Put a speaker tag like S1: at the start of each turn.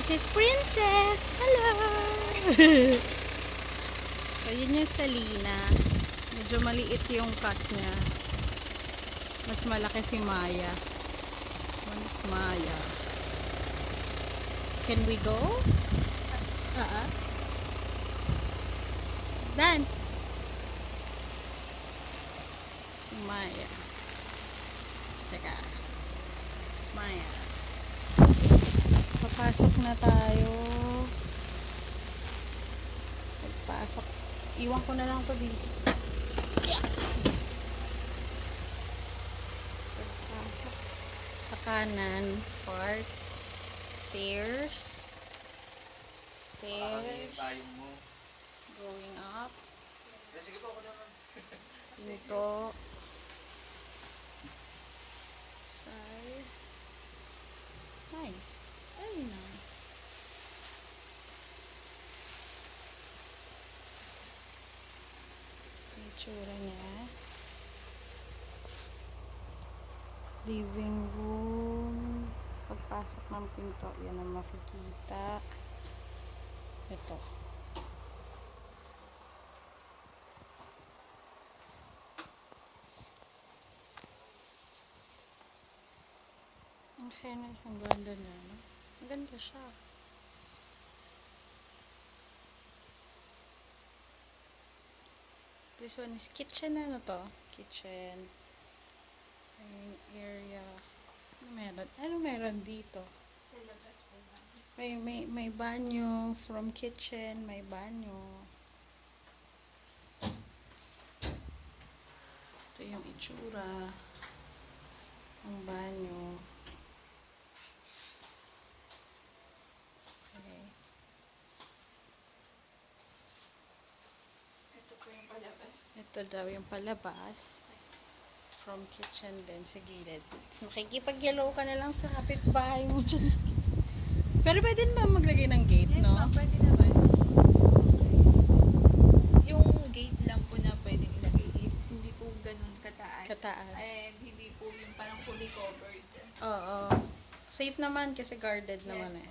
S1: This is Princess. Hello. So, yun yung Salina. Medyo maliit yung cut niya. Mas malaki si Maya. This one is Maya. Can we go? Dan. Si Maya. Teka. Maya. Papasok na tayo. Pagpasok. Iwan ko na lang to dito. Yeah. Pagpasok. Sa kanan. Part. Stairs. Stairs. Going up.
S2: Sige po ako naman.
S1: Pinto. Side. Nice. Very nice. Ito yung itsura niya. Living room. Pagpasok ng pinto, yan ang makikita. Ito. Ang fairness, ang ganda niya, no? Ang ganda siya. This one is kitchen, ano to? Kitchen. Yung area. Ano meron dito? May banyo. From kitchen, may banyo. Ito yung itsura. Ang banyo. Okay.
S3: Ito po yung palabas.
S1: Ito daw yung palabas. From kitchen din sa gilid. So, makikipag-yellow ka na lang sa kapitbahay mo dyan. Pero pwede naman maglagay ng gate,
S3: Yes,
S1: no?
S3: ma'am, pwede naman. Yung gate lang po na pwedeng ilagay is hindi po ganun kataas.
S1: Kataas.
S3: And hindi po yung parang fully covered.
S1: Oo. Safe naman kasi guarded naman eh.